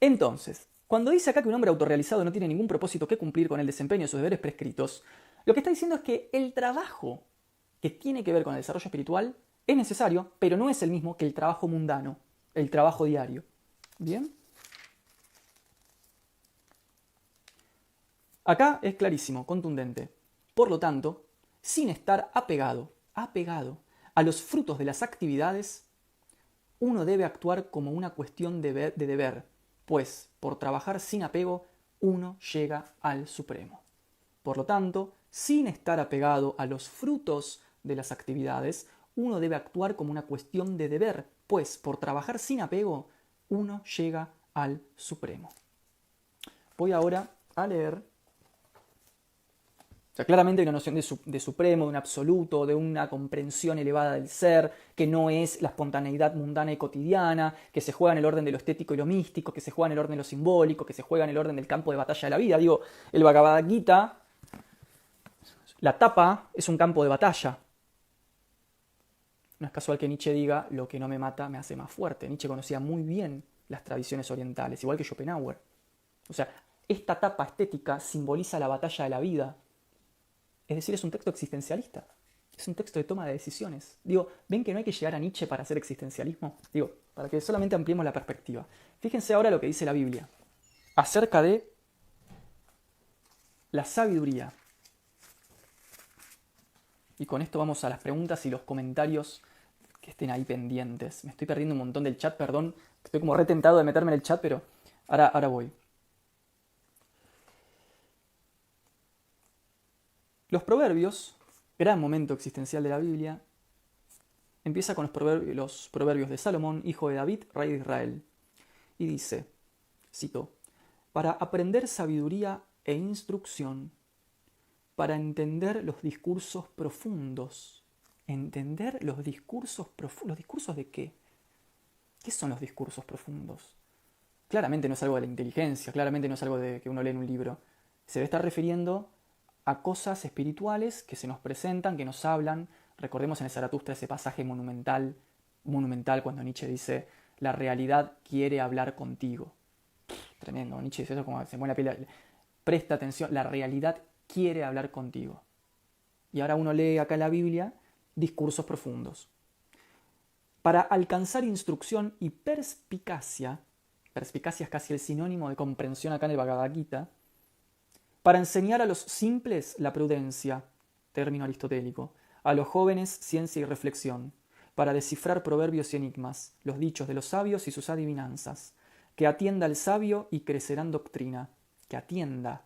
Entonces, cuando dice acá que un hombre autorrealizado no tiene ningún propósito que cumplir con el desempeño de sus deberes prescritos, lo que está diciendo es que el trabajo que tiene que ver con el desarrollo espiritual es necesario, pero no es el mismo que el trabajo mundano, el trabajo diario. ¿Bien? Acá es clarísimo, contundente. Por lo tanto, sin estar apegado a los frutos de las actividades, uno debe actuar como una cuestión de deber, pues por trabajar sin apego, uno llega al Supremo. Por lo tanto, sin estar apegado a los frutos de las actividades, uno debe actuar como una cuestión de deber, pues por trabajar sin apego, uno llega al Supremo. Voy ahora a leer. O sea, claramente hay una noción de supremo, de un absoluto, de una comprensión elevada del ser, que no es la espontaneidad mundana y cotidiana, que se juega en el orden de lo estético y lo místico, que se juega en el orden de lo simbólico, que se juega en el orden del campo de batalla de la vida. Digo, el Bhagavad Gita, la tapa es un campo de batalla. No es casual que Nietzsche diga, lo que no me mata me hace más fuerte. Nietzsche conocía muy bien las tradiciones orientales, igual que Schopenhauer. O sea, esta tapa estética simboliza la batalla de la vida. Es decir, es un texto existencialista. Es un texto de toma de decisiones. Digo, ¿ven que no hay que llegar a Nietzsche para hacer existencialismo? Digo, para que solamente ampliemos la perspectiva. Fíjense ahora lo que dice la Biblia acerca de la sabiduría. Y con esto vamos a las preguntas y los comentarios que estén ahí pendientes. Me estoy perdiendo un montón del chat, perdón. Estoy como retentado de meterme en el chat, pero ahora voy. Los proverbios, gran momento existencial de la Biblia, empieza con los proverbios de Salomón, hijo de David, rey de Israel. Y dice, cito, para aprender sabiduría e instrucción, para entender los discursos profundos. ¿Entender los discursos profundos? ¿Los discursos de qué? ¿Qué son los discursos profundos? Claramente no es algo de la inteligencia, claramente no es algo de que uno lee en un libro. Se debe estar refiriendo a cosas espirituales que se nos presentan, que nos hablan. Recordemos en el Zaratustra ese pasaje monumental cuando Nietzsche dice, la realidad quiere hablar contigo. Tremendo, Nietzsche dice eso como se mueve la piel. Presta atención, la realidad quiere hablar contigo. Y ahora uno lee acá en la Biblia discursos profundos. Para alcanzar instrucción y perspicacia es casi el sinónimo de comprensión acá en el Bhagavad Gita, para enseñar a los simples la prudencia, término aristotélico, a los jóvenes ciencia y reflexión, para descifrar proverbios y enigmas, los dichos de los sabios y sus adivinanzas, que atienda el sabio y crecerá en doctrina, que atienda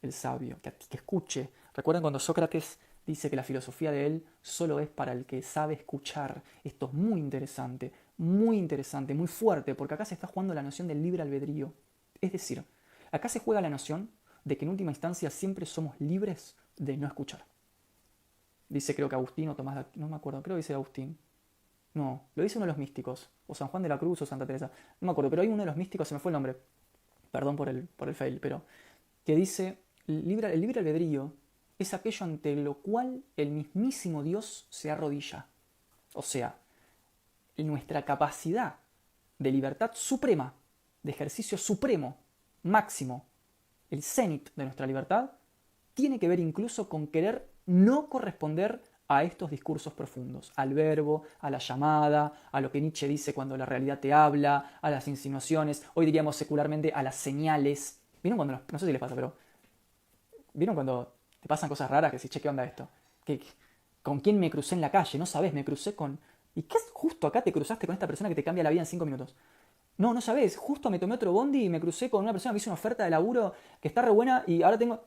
el sabio, que escuche. ¿Recuerdan cuando Sócrates dice que la filosofía de él solo es para el que sabe escuchar? Esto es muy interesante, muy fuerte, porque acá se está jugando la noción del libre albedrío. Es decir, acá se juega la noción de que en última instancia siempre somos libres de no escuchar. Dice creo que Agustín o Tomás, no me acuerdo, creo que dice Agustín. No, lo dice uno de los místicos, o San Juan de la Cruz o Santa Teresa, no me acuerdo, pero hay uno de los místicos, se me fue el nombre, perdón por el fail, pero que dice, el libre albedrío es aquello ante lo cual el mismísimo Dios se arrodilla. O sea, nuestra capacidad de libertad suprema, de ejercicio supremo, máximo, el cenit de nuestra libertad, tiene que ver incluso con querer no corresponder a estos discursos profundos, al verbo, a la llamada, a lo que Nietzsche dice cuando la realidad te habla, a las insinuaciones, hoy diríamos secularmente a las señales. ¿Vieron cuando, no sé si les pasa, pero ¿vieron cuando te pasan cosas raras que decís, che, qué onda esto? ¿Con quién me crucé en la calle? No sabés, me crucé con... ¿Y qué es justo acá te cruzaste con esta persona que te cambia la vida en 5 minutos? No sabés, justo me tomé otro bondi y me crucé con una persona que hizo una oferta de laburo que está re buena y ahora tengo...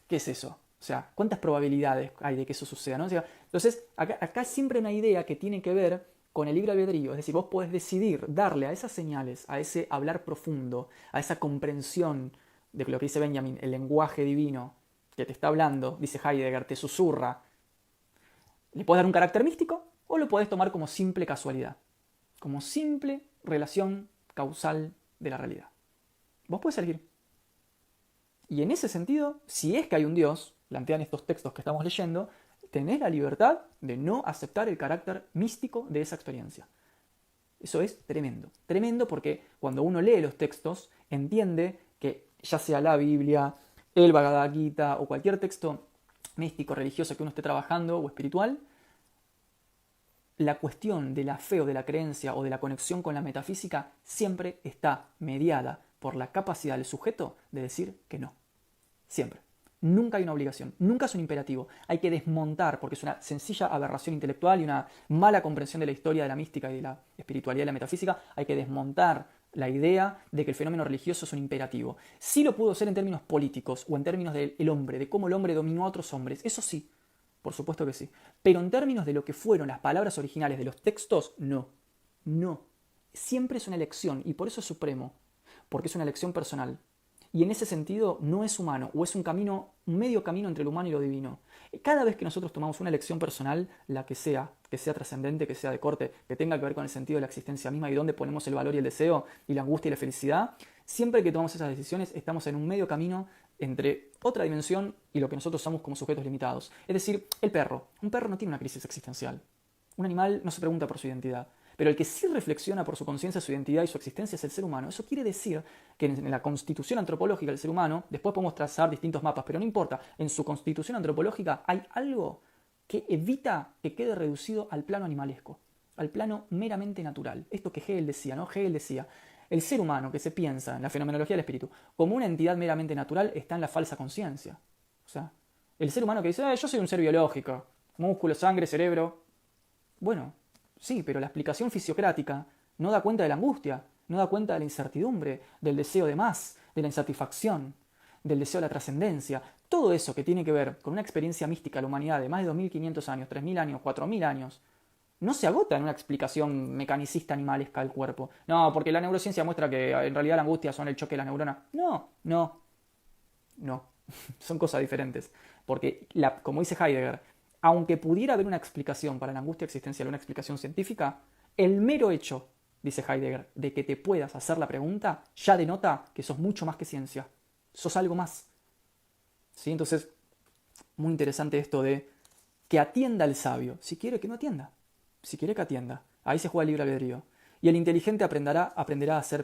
¿Qué es eso? O sea, ¿cuántas probabilidades hay de que eso suceda? ¿No? O sea, entonces, acá siempre una idea que tiene que ver con el libre albedrío. Es decir, vos podés decidir darle a esas señales, a ese hablar profundo, a esa comprensión de lo que dice Benjamin, el lenguaje divino que te está hablando, dice Heidegger, te susurra. Le podés dar un carácter místico o lo podés tomar como simple casualidad, como simple relación causal de la realidad. Vos podés elegir. Y en ese sentido, si es que hay un Dios, plantean estos textos que estamos leyendo, tenés la libertad de no aceptar el carácter místico de esa experiencia. Eso es tremendo. Tremendo porque cuando uno lee los textos, entiende que ya sea la Biblia, el Bhagavad Gita o cualquier texto místico, religioso que uno esté trabajando o espiritual, la cuestión de la fe o de la creencia o de la conexión con la metafísica siempre está mediada por la capacidad del sujeto de decir que no. Siempre. Nunca hay una obligación, nunca es un imperativo. Hay que desmontar, porque es una sencilla aberración intelectual y una mala comprensión de la historia de la mística y de la espiritualidad y la metafísica. Hay que desmontar la idea de que el fenómeno religioso es un imperativo. Sí lo pudo ser en términos políticos o en términos del hombre, de cómo el hombre dominó a otros hombres. Eso sí, por supuesto que sí. Pero en términos de lo que fueron las palabras originales de los textos, no. No. Siempre es una elección y por eso es supremo, porque es una elección personal. Y en ese sentido no es humano, o es un camino, un medio camino entre lo humano y lo divino. Cada vez que nosotros tomamos una elección personal, la que sea trascendente, que sea de corte, que tenga que ver con el sentido de la existencia misma y dónde ponemos el valor y el deseo, y la angustia y la felicidad, siempre que tomamos esas decisiones estamos en un medio camino entre otra dimensión y lo que nosotros somos como sujetos limitados. Es decir, el perro. Un perro no tiene una crisis existencial. Un animal no se pregunta por su identidad. Pero el que sí reflexiona por su conciencia, su identidad y su existencia es el ser humano. Eso quiere decir que en la constitución antropológica del ser humano, después podemos trazar distintos mapas, pero no importa, en su constitución antropológica hay algo que evita que quede reducido al plano animalesco, al plano meramente natural. Esto que Hegel decía, ¿no? Hegel decía, el ser humano que se piensa en la fenomenología del espíritu como una entidad meramente natural está en la falsa conciencia. O sea, el ser humano que dice, yo soy un ser biológico, músculo, sangre, cerebro. Bueno, sí, pero la explicación fisiocrática no da cuenta de la angustia, no da cuenta de la incertidumbre, del deseo de más, de la insatisfacción, del deseo de la trascendencia. Todo eso que tiene que ver con una experiencia mística de la humanidad de más de 2500 años, 3000 años, 4000 años, no se agota en una explicación mecanicista animalesca del cuerpo. No, porque la neurociencia muestra que en realidad la angustia son el choque de la neurona. No, no, no. Son cosas diferentes. Porque, como dice Heidegger, aunque pudiera haber una explicación para la angustia existencial, una explicación científica, el mero hecho, dice Heidegger, de que te puedas hacer la pregunta, ya denota que sos mucho más que ciencia. Sos algo más. ¿Sí? Entonces, muy interesante esto de que atienda al sabio. Si quiere, que no atienda. Si quiere, que atienda. Ahí se juega el libre albedrío. Y el inteligente aprenderá a ser